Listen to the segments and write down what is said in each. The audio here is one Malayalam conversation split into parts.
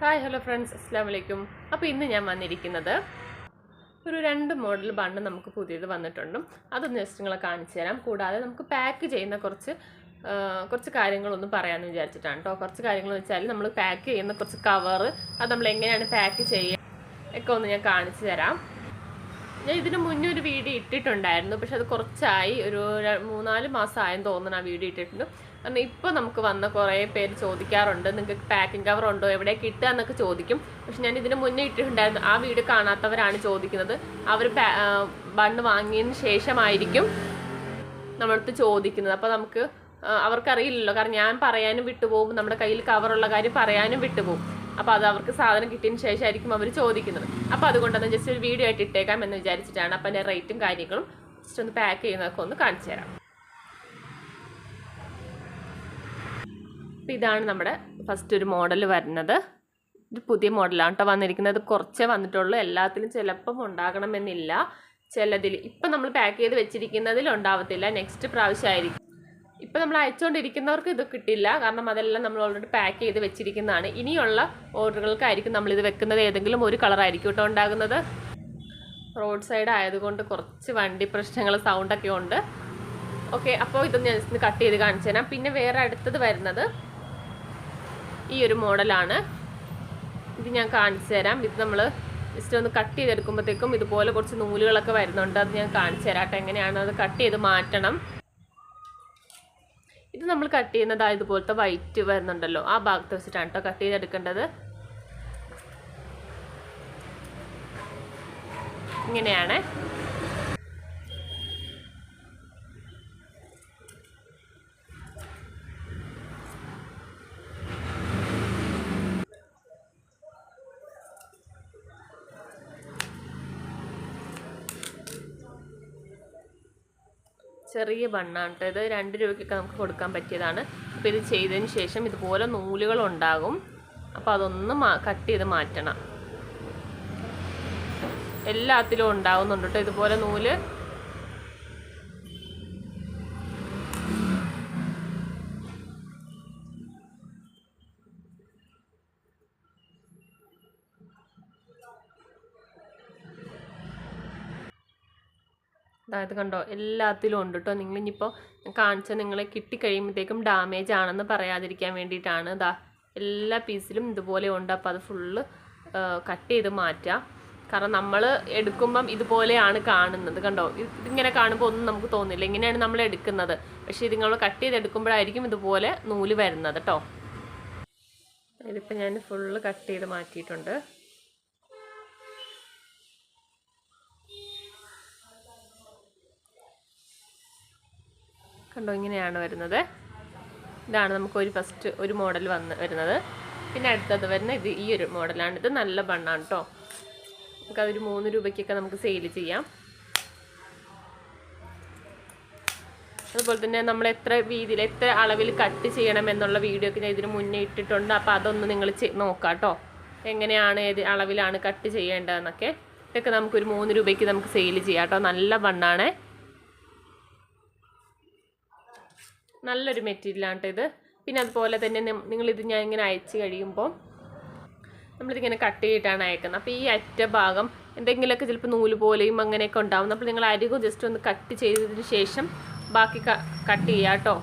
ഹായ് ഹലോ ഫ്രണ്ട്സ്, അസ്സാം വലൈക്കും. അപ്പോൾ ഇന്ന് ഞാൻ വന്നിരിക്കുന്നത് ഒരു 2 മോഡൽ ബണ്ണ് നമുക്ക് പുതിയത് വന്നിട്ടുണ്ട്. അതൊന്ന് ജസ്റ്റ് നിങ്ങളെ കാണിച്ചു തരാം. കൂടാതെ നമുക്ക് പാക്ക് ചെയ്യുന്ന കുറച്ച് കാര്യങ്ങളൊന്നും പറയാമെന്ന് വിചാരിച്ചിട്ടാണ് കേട്ടോ. കുറച്ച് കാര്യങ്ങൾ വെച്ചാൽ നമ്മൾ പാക്ക് ചെയ്യുന്ന കുറച്ച് കവറ്, അത് നമ്മൾ എങ്ങനെയാണ് പാക്ക് ചെയ്യുക ഒക്കെ ഒന്ന് ഞാൻ കാണിച്ചു തരാം. ഞാൻ ഇതിന് മുന്നേ ഒരു വീഡിയോ ഇട്ടിട്ടുണ്ടായിരുന്നു, പക്ഷെ അത് കുറച്ചായി, ഒരു 3-4 മാസമായെന്ന് തോന്നുന്നു ആ വീഡിയോ ഇട്ടിട്ടുണ്ട്. കാരണം ഇപ്പോൾ നമുക്ക് വന്ന കുറേ പേര് ചോദിക്കാറുണ്ട്, നിങ്ങൾക്ക് പാക്കിംഗ് കവർ ഉണ്ടോ, എവിടെ കിട്ടുക എന്നൊക്കെ ചോദിക്കും. പക്ഷെ ഞാൻ ഇതിന് മുന്നേ ഇട്ടിട്ടുണ്ടായിരുന്നു. ആ വീഡിയോ കാണാത്തവരാണ് ചോദിക്കുന്നത്. അവർ ബണ്ണ് വാങ്ങിയതിന് ശേഷമായിരിക്കും നമ്മളടുത്ത് ചോദിക്കുന്നത്. അപ്പോൾ നമുക്ക് അവർക്കറിയില്ലല്ലോ, കാരണം ഞാൻ പറയാനും വിട്ടുപോകും, നമ്മുടെ കയ്യിൽ കവറുള്ള കാര്യം പറയാനും വിട്ടുപോകും. അപ്പോൾ അത് അവർക്ക് സാധനം കിട്ടിയതിന് ശേഷമായിരിക്കും അവർ ചോദിക്കുന്നത്. അപ്പോൾ അതുകൊണ്ടൊന്ന് ജസ്റ്റ് ഒരു വീഡിയോ ആയിട്ട് ഇട്ടേക്കാം എന്ന് വിചാരിച്ചിട്ടാണ്. അപ്പോൾ അതിൻ്റെ റേറ്റും കാര്യങ്ങളും ജസ്റ്റ് ഒന്ന് പാക്ക് ചെയ്യുന്നതൊക്കെ ഒന്ന് കാണിച്ചു തരാം. അപ്പോൾ ഇതാണ് നമ്മുടെ ഫസ്റ്റ് ഒരു മോഡൽ വരുന്നത്. ഇത് പുതിയ മോഡലാണ് കേട്ടോ വന്നിരിക്കുന്നത്. കുറച്ചേ വന്നിട്ടുള്ളൂ. എല്ലാത്തിലും ചിലപ്പം ഉണ്ടാകണമെന്നില്ല. ചിലതിൽ ഇപ്പം നമ്മൾ പാക്ക് ചെയ്ത് വെച്ചിരിക്കുന്നതിൽ ഉണ്ടാവത്തില്ല, നെക്സ്റ്റ് പ്രാവശ്യമായിരിക്കും. ഇപ്പം നമ്മൾ അയച്ചുകൊണ്ടിരിക്കുന്നവർക്ക് ഇത് കിട്ടില്ല, കാരണം അതെല്ലാം നമ്മൾ ഓൾറെഡി പാക്ക് ചെയ്ത് വെച്ചിരിക്കുന്നതാണ്. ഇനിയുള്ള ഓർഡറുകൾക്കായിരിക്കും നമ്മളിത് വെക്കുന്നത്. ഏതെങ്കിലും ഒരു കളറായിരിക്കും കേട്ടോ ഉണ്ടാകുന്നത്. റോഡ് സൈഡ് ആയതുകൊണ്ട് കുറച്ച് വണ്ടി പ്രശ്നങ്ങൾ, സൗണ്ടൊക്കെ ഉണ്ട്. ഓക്കെ, അപ്പോൾ ഇതൊന്ന് ഞാൻ കട്ട് ചെയ്ത് കാണിച്ചു തരാം. പിന്നെ വേറെ അടുത്തത് വരുന്നത് ഈ ഒരു മോഡലാണ്. ഇത് ഞാൻ കാണിച്ചു തരാം. ഇത് നമ്മൾ ജസ്റ്റ് ഒന്ന് കട്ട് ചെയ്തെടുക്കുമ്പോഴത്തേക്കും ഇതുപോലെ കുറച്ച് നൂലുകളൊക്കെ വരുന്നുണ്ട്. അത് ഞാൻ കാണിച്ചു തരാം കേട്ടോ, എങ്ങനെയാണ് അത് കട്ട് ചെയ്ത് മാറ്റണം. ഇത് നമ്മൾ കട്ട് ചെയ്യുന്നത് ഇതുപോലത്തെ വൈറ്റ് വരുന്നുണ്ടല്ലോ, ആ ഭാഗത്ത് വെച്ചിട്ടാണ് കേട്ടോ കട്ട് ചെയ്തെടുക്കേണ്ടത്. ഇങ്ങനെയാണ്. ചെറിയ ബണ്ണാണ് കേട്ടോ ഇത്. 2 രൂപയ്ക്കൊക്കെ നമുക്ക് കൊടുക്കാൻ പറ്റിയതാണ്. അപ്പോൾ ഇത് ചെയ്തതിന് ശേഷം ഇതുപോലെ നൂലുകളുണ്ടാകും. അപ്പോൾ അതൊന്ന് കട്ട് ചെയ്ത് മാറ്റണം. എല്ലാത്തിലും ഉണ്ടാകുന്നുണ്ട് കേട്ടോ ഇതുപോലെ നൂല്. അതായത് കണ്ടോ, എല്ലാത്തിലും ഉണ്ട് കേട്ടോ. നിങ്ങളിനിപ്പോൾ കാണിച്ചാൽ നിങ്ങളെ കിട്ടിക്കഴിയുമ്പോഴത്തേക്കും ഡാമേജ് ആണെന്ന് പറയാതിരിക്കാൻ വേണ്ടിയിട്ടാണ്. ഇതാ എല്ലാ പീസിലും ഇതുപോലെ ഉണ്ട്. അപ്പോൾ അത് ഫുള്ള് കട്ട് ചെയ്ത് മാറ്റുക. കാരണം നമ്മൾ എടുക്കുമ്പം ഇതുപോലെയാണ് കാണുന്നത്. കണ്ടോ, ഇതിങ്ങനെ കാണുമ്പോൾ ഒന്നും നമുക്ക് തോന്നില്ല, ഇങ്ങനെയാണ് നമ്മൾ എടുക്കുന്നത്. പക്ഷേ ഇത് നമ്മൾ കട്ട് ചെയ്തെടുക്കുമ്പോഴായിരിക്കും ഇതുപോലെ നൂല് വരുന്നത് കേട്ടോ. ഇതിപ്പോൾ ഞാൻ ഫുള്ള് കട്ട് ചെയ്ത് മാറ്റിയിട്ടുണ്ട്. കണ്ടോ, ഇങ്ങനെയാണ് വരുന്നത്. ഇതാണ് നമുക്ക് ഫസ്റ്റ് ഒരു മോഡൽ വരുന്നത്. പിന്നെ അടുത്തത് വരുന്ന ഇത് ഈ ഒരു മോഡലാണ്. ഇത് നല്ല ബണ്ണാണ് കേട്ടോ. നമുക്കതൊരു 3 രൂപയ്ക്കൊക്കെ നമുക്ക് സെയിൽ ചെയ്യാം. അതുപോലെ തന്നെ നമ്മൾ എത്ര വീതിയിൽ എത്ര അളവിൽ കട്ട് ചെയ്യണം എന്നുള്ള വീഡിയോ ഒക്കെ ഞാൻ ഇതിന് മുന്നേ ഇട്ടിട്ടുണ്ട്. അപ്പോൾ അതൊന്ന് നിങ്ങൾ നോക്കാം കേട്ടോ, എങ്ങനെയാണ് ഏത് അളവിലാണ് കട്ട് ചെയ്യേണ്ടതെന്നൊക്കെ. ഇതൊക്കെ നമുക്കൊരു 3 രൂപയ്ക്ക് നമുക്ക് സെയിൽ ചെയ്യാം കേട്ടോ. നല്ല ബണ്ണാണ്, നല്ലൊരു മെറ്റീരിയലാണ് കേട്ടോ ഇത്. പിന്നെ അതുപോലെ തന്നെ നിങ്ങളിത് ഞാൻ ഇങ്ങനെ അയച്ച് കഴിയുമ്പോൾ നമ്മളിതിങ്ങനെ കട്ട് ചെയ്തിട്ടാണ് അയക്കുന്നത്. അപ്പോൾ ഈ അറ്റ ഭാഗം എന്തെങ്കിലുമൊക്കെ ചിലപ്പോൾ നൂല് പോലെയും അങ്ങനെയൊക്കെ ഉണ്ടാവും. അപ്പോൾ നിങ്ങൾ അരികു ജസ്റ്റ് ഒന്ന് കട്ട് ചെയ്തതിന് ശേഷം ബാക്കി കട്ട് ചെയ്യുക കേട്ടോ.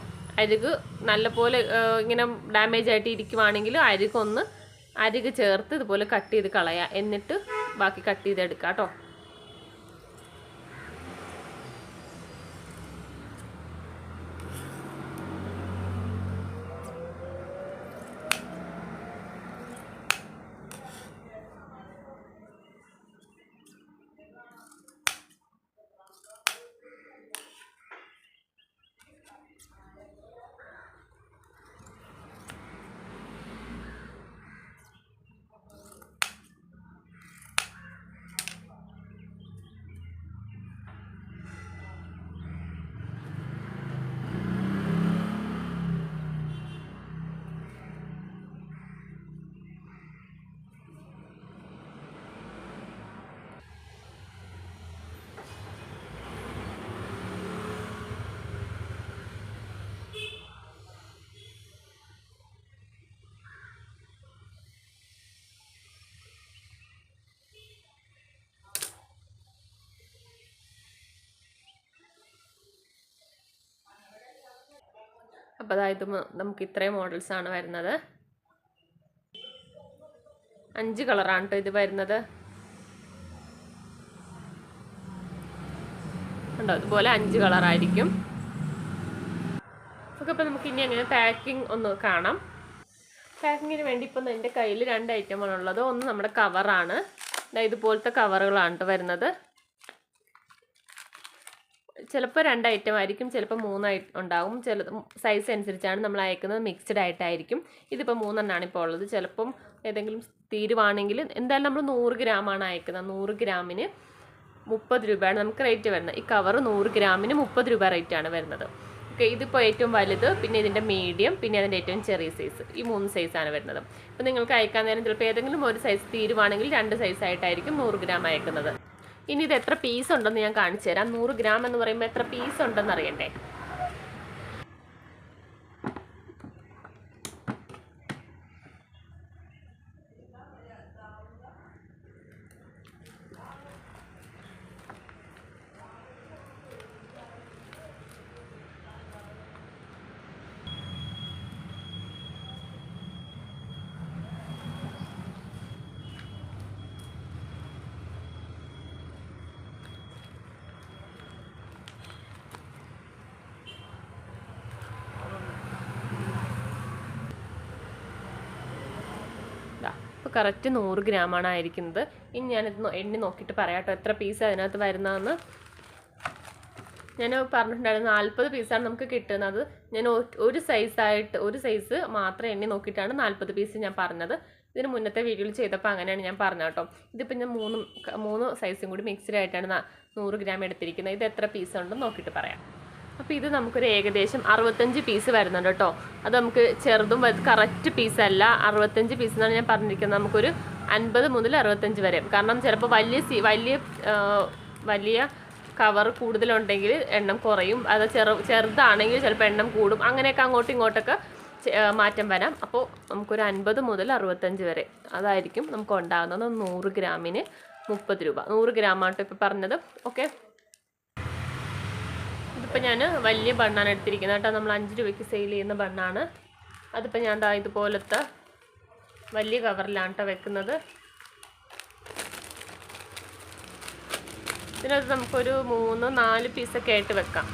അരികു നല്ലപോലെ ഇങ്ങനെ ഡാമേജ് ആയിട്ട് ഇരിക്കുവാണെങ്കിൽ അരിക് ചേർത്ത് ഇതുപോലെ കട്ട് ചെയ്ത് കളയുക. എന്നിട്ട് ബാക്കി കട്ട് ചെയ്തെടുക്കുക കേട്ടോ. അപ്പോൾ അതായത് നമുക്ക് ഇത്രയും മോഡൽസാണ് വരുന്നത്. 5 കളറാണ് കേട്ടോ ഇത് വരുന്നത്. ഉണ്ടോ, ഇതുപോലെ 5 കളറായിരിക്കും. ഓക്കെ, അപ്പോൾ നമുക്ക് ഇനി അങ്ങനെ പാക്കിംഗ് ഒന്ന് കാണാം. പാക്കിങ്ങിന് വേണ്ടി ഇപ്പം എൻ്റെ കയ്യിൽ 2 ഐറ്റമാണുള്ളത്. ഒന്ന് നമ്മുടെ കവറാണ്, ഇതുപോലത്തെ കവറുകളാണ് കേട്ടോ വരുന്നത്. ചിലപ്പോൾ 2 ഐറ്റം ആയിരിക്കും, ചിലപ്പോൾ 3 ഉണ്ടാകും. ചില സൈസ് അനുസരിച്ചാണ് നമ്മൾ അയക്കുന്നത്, മിക്സ്ഡ് ആയിട്ടായിരിക്കും. ഇതിപ്പോൾ 3 എണ്ണമാണ് ഇപ്പോൾ ഉള്ളത്. ചിലപ്പം ഏതെങ്കിലും തീരുവാണെങ്കിൽ എന്തായാലും നമ്മൾ 100 ഗ്രാമാണ് അയക്കുന്നത്. 100 ഗ്രാമിന് 30 രൂപയാണ് നമുക്ക് റേറ്റ് വരുന്നത്. ഈ കവർ 100 ഗ്രാമിന് 30 രൂപ റേറ്റാണ് വരുന്നത്. ഓക്കെ, ഇതിപ്പോൾ ഏറ്റവും വലുത്, പിന്നെ ഇതിൻ്റെ മീഡിയം, പിന്നെ അതിൻ്റെ ഏറ്റവും ചെറിയ സൈസ്, ഈ 3 സൈസാണ് വരുന്നത്. അപ്പോൾ നിങ്ങൾക്ക് അയക്കാൻ നേരം ചിലപ്പോൾ ഏതെങ്കിലും ഒരു സൈസ് തീരുവാണെങ്കിൽ 2 സൈസായിട്ടായിരിക്കും 100 ഗ്രാം അയക്കുന്നത്. ഇനി ഇത് എത്ര പീസ് ഉണ്ടെന്ന് ഞാൻ കാണിച്ചു തരാം. 100 ഗ്രാം എന്ന് പറയുമ്പോൾ എത്ര പീസ് ഉണ്ടെന്ന് അറിയണ്ടേ? ഇപ്പോൾ കറക്റ്റ് 100 ഗ്രാമാണ് ആയിരിക്കുന്നത്. ഇനി ഞാനിത് എണ്ണി നോക്കിയിട്ട് പറയാം കേട്ടോ എത്ര പീസ് അതിനകത്ത് വരുന്നതെന്ന്. ഞാൻ പറഞ്ഞിട്ടുണ്ടായിരുന്നു 40 പീസാണ് നമുക്ക് കിട്ടുന്നത്. ഞാൻ ഒരു സൈസ് മാത്രം എണ്ണി നോക്കിയിട്ടാണ് 40 പീസ് ഞാൻ പറഞ്ഞത്. ഇതിന് മുന്നത്തെ വീഡിയോയിൽ ചെയ്തപ്പോൾ അങ്ങനെയാണ് ഞാൻ പറഞ്ഞത് കേട്ടോ. ഇതിപ്പോൾ ഞാൻ 3 സൈസും കൂടി മിക്സ്ഡ് ആയിട്ടാണ് 100 ഗ്രാം എടുത്തിരിക്കുന്നത്. ഇത് എത്ര പീസ് ഉണ്ടെന്ന് നോക്കിയിട്ട് പറയാം. അപ്പോൾ ഇത് നമുക്കൊരു ഏകദേശം 65 പീസ് വരുന്നുണ്ട് കേട്ടോ. അത് നമുക്ക് ചെറുതും കറക്റ്റ് പീസല്ല, 65 പീസ് എന്നാണ് ഞാൻ പറഞ്ഞിരിക്കുന്നത്. നമുക്കൊരു 50 മുതൽ 65 വരെ. കാരണം ചിലപ്പോൾ വലിയ കവർ കൂടുതലുണ്ടെങ്കിൽ എണ്ണം കുറയും, അത് ചെറുതാണെങ്കിൽ ചിലപ്പോൾ എണ്ണം കൂടും. അങ്ങനെയൊക്കെ അങ്ങോട്ടും ഇങ്ങോട്ടൊക്കെ മാറ്റം വരാം. അപ്പോൾ നമുക്കൊരു 50 മുതൽ 65 വരെ അതായിരിക്കും നമുക്ക് ഉണ്ടാകുന്നത്. 100 ഗ്രാമിന് 30 രൂപ. 100 ഗ്രാമാട്ടോ ഇപ്പോൾ പറഞ്ഞത്. ഓക്കെ, ഇതിപ്പോൾ ഞാൻ വലിയ ബണ്ണാണ് എടുത്തിരിക്കുന്നത് കേട്ടോ. നമ്മൾ 5 രൂപയ്ക്ക് സെയിൽ ചെയ്യുന്ന ബണ്ണാണ്. അതിപ്പോൾ ഞാൻ ഇതുപോലത്തെ വലിയ കവറിലാണ് കേട്ടോ വെക്കുന്നത്. ഇതിനകത്ത് നമുക്കൊരു 3-4 പീസൊക്കെ ആയിട്ട് വെക്കാം.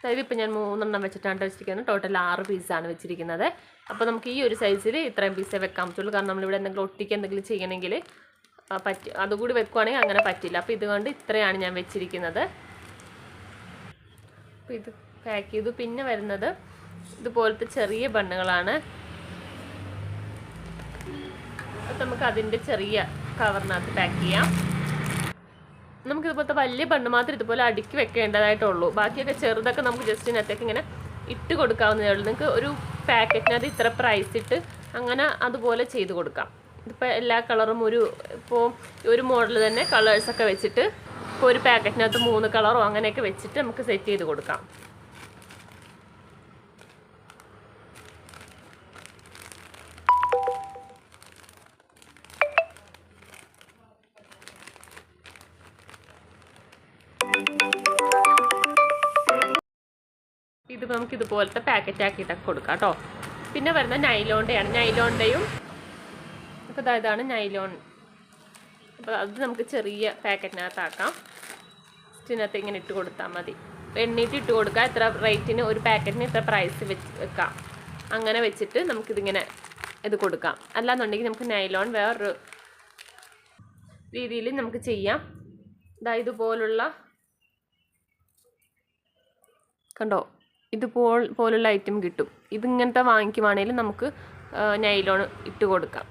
അതായത് ഇപ്പോൾ ഞാൻ 3 എണ്ണം വെച്ചിട്ടാണ് വെച്ചിരിക്കുന്നത്. ടോട്ടൽ 6 പീസാണ് വെച്ചിരിക്കുന്നത്. അപ്പോൾ നമുക്ക് ഈ ഒരു സൈസിൽ ഇത്രയും പീസേ വെക്കാൻ പറ്റുള്ളൂ. കാരണം നമ്മളിവിടെ എന്തെങ്കിലും ഒട്ടിക്ക് എന്തെങ്കിലും ചെയ്യണമെങ്കിൽ അതുകൂടി വെക്കുവാണെങ്കിൽ അങ്ങനെ പറ്റില്ല. അപ്പോൾ ഇതുകൊണ്ട് ഇത്രയാണ് ഞാൻ വെച്ചിരിക്കുന്നത്. അപ്പോൾ ഇത് പാക്ക് ചെയ്തു. പിന്നെ വരുന്നത് ഇതുപോലത്തെ ചെറിയ ബണ്ണുകളാണ്. അപ്പോൾ നമുക്ക് അതിൻ്റെ ചെറിയ കവറിനകത്ത് പാക്ക് ചെയ്യാം. നമുക്കിതുപോലത്തെ വലിയ ബണ്ണ് മാത്രം ഇതുപോലെ അടുക്കി വെക്കേണ്ടതായിട്ടുള്ളൂ. ബാക്കിയൊക്കെ ചെറുതൊക്കെ നമുക്ക് ജസ്റ്റ് ഇതിനകത്തേക്ക് ഇങ്ങനെ ഇട്ട് കൊടുക്കാവുന്നതേ ഉള്ളൂ. നിങ്ങൾക്ക് ഒരു പാക്കറ്റിനകത്ത് ഇത്ര പ്രൈസ് ഇട്ട് അങ്ങനെ അതുപോലെ ചെയ്ത് കൊടുക്കാം. ഇതിപ്പോൾ എല്ലാ കളറും ഇപ്പോൾ ഒരു മോഡൽ തന്നെ കളേഴ്സൊക്കെ വെച്ചിട്ട് ഇപ്പോൾ ഒരു പാക്കറ്റിനകത്ത് 3 കളറോ അങ്ങനെയൊക്കെ വെച്ചിട്ട് നമുക്ക് സെറ്റ് ചെയ്ത് കൊടുക്കാം. ഇതിപ്പോൾ നമുക്ക് ഇതുപോലത്തെ പാക്കറ്റ് ആക്കിയിട്ടൊക്കെ കൊടുക്കാം കേട്ടോ. പിന്നെ വരുന്ന നൈലോണ്ടയാണ്. നൈലോണ്ടയും അപ്പോൾ ഇതാണ് നൈലോൺ. അപ്പോൾ അത് നമുക്ക് ചെറിയ പാക്കറ്റിനകത്താക്കാം. ഇതിനകത്ത് ഇങ്ങനെ ഇട്ട് കൊടുത്താൽ മതി. എണ്ണീട്ട് ഇട്ട് കൊടുക്കുക. എത്ര റേറ്റിന് ഒരു പാക്കറ്റിന് ഇത്ര പ്രൈസ് വെക്കാം. അങ്ങനെ വെച്ചിട്ട് നമുക്കിതിങ്ങനെ ഇത് കൊടുക്കാം. അല്ലാന്നുണ്ടെങ്കിൽ നമുക്ക് നൈലോൺ വേറൊരു രീതിയിൽ നമുക്ക് ചെയ്യാം. ഇതുപോലുള്ള കണ്ടോ, ഇതുപോലുള്ള ഐറ്റം കിട്ടും. ഇതിങ്ങനത്തെ വാങ്ങിക്കുവാണെങ്കിലും നമുക്ക് നൈലോൺ ഇട്ട് കൊടുക്കാം.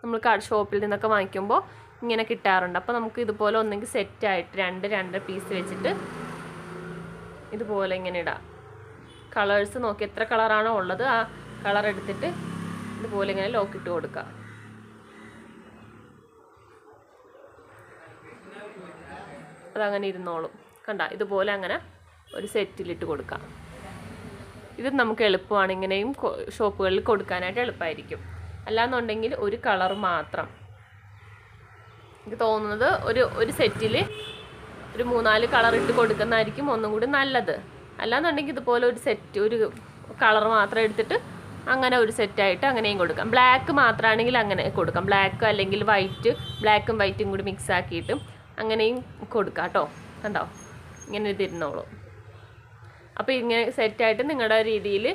നമ്മൾ ഷോപ്പിൽ നിന്നൊക്കെ വാങ്ങിക്കുമ്പോൾ ഇങ്ങനെ കിട്ടാറുണ്ട്. അപ്പോൾ നമുക്ക് ഇതുപോലെ ഒന്നെങ്കിൽ സെറ്റായിട്ട് 2 പീസ് വെച്ചിട്ട് ഇതുപോലെ ഇങ്ങനെ ഇടാം. കളേഴ്സ് നോക്കി എത്ര കളറാണോ ഉള്ളത് ആ കളർ എടുത്തിട്ട് ഇതുപോലെ ഇങ്ങനെ ലോക്കിട്ട് കൊടുക്കുക. അതങ്ങനെ ഇരുന്നോളും. കണ്ട, ഇതുപോലെ അങ്ങനെ ഒരു സെറ്റിലിട്ട് കൊടുക്കാം. ഇത് നമുക്ക് എളുപ്പമാണ്, ഇങ്ങനെയും ഷോപ്പുകളിൽ കൊടുക്കാനായിട്ട് എളുപ്പമായിരിക്കും. അല്ലാന്നുണ്ടെങ്കിൽ ഒരു കളർ മാത്രം, എനിക്ക് തോന്നുന്നത് ഒരു സെറ്റിൽ ഒരു 3-4 കളർ ഇട്ട് കൊടുക്കുന്നതായിരിക്കും ഒന്നും കൂടി നല്ലത്. അല്ലാന്നുണ്ടെങ്കിൽ ഇതുപോലെ ഒരു കളർ മാത്രം എടുത്തിട്ട് അങ്ങനെ ഒരു സെറ്റായിട്ട് അങ്ങനെയും കൊടുക്കാം. ബ്ലാക്ക് മാത്രമാണെങ്കിൽ അങ്ങനെ കൊടുക്കാം, ബ്ലാക്ക് അല്ലെങ്കിൽ വൈറ്റ്, ബ്ലാക്കും വൈറ്റും കൂടി മിക്സ് ആക്കിയിട്ട് അങ്ങനെയും കൊടുക്കാം കേട്ടോ. കണ്ടോ, ഇങ്ങനെ തിരുന്നോളൂ. അപ്പോൾ ഇങ്ങനെ സെറ്റായിട്ട് നിങ്ങളുടെ രീതിയിൽ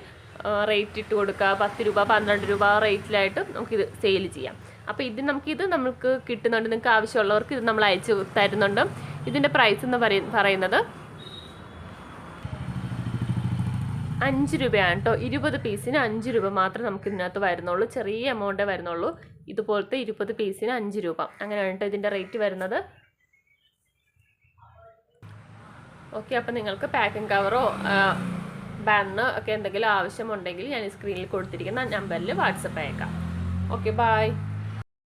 റേറ്റ് ഇട്ട് കൊടുക്കുക. 10 രൂപ 12 രൂപ റേറ്റിലായിട്ട് നമുക്കിത് സെയിൽ ചെയ്യാം. അപ്പോൾ നമുക്കിത് നമുക്ക് കിട്ടുന്നുണ്ട്. നിങ്ങൾക്ക് ആവശ്യമുള്ളവർക്ക് ഇത് നമ്മൾ അയച്ചു തരുന്നുണ്ട്. ഇതിൻ്റെ പ്രൈസ് എന്ന് പറയുന്നത് 5 രൂപയാണ് കേട്ടോ. 20 പീസിന് 5 രൂപ മാത്രമേ നമുക്ക് ഇതിനകത്ത് വരുന്നുള്ളൂ. ചെറിയ എമൗണ്ടേ വരുന്നുള്ളൂ. ഇതുപോലത്തെ 20 പീസിന് 5 രൂപ, അങ്ങനെയാണ് കേട്ടോ ഇതിൻ്റെ റേറ്റ് വരുന്നത്. ഓക്കെ, അപ്പോൾ നിങ്ങൾക്ക് പാക്കിംഗ് കവറോ ബണ്ണ് ഒക്കെ എന്തെങ്കിലും ആവശ്യമുണ്ടെങ്കിൽ ഞാൻ ഈ സ്ക്രീനിൽ കൊടുത്തിരിക്കുന്ന നമ്പറിൽ വാട്സപ്പ് അയക്കാം. Okay, by.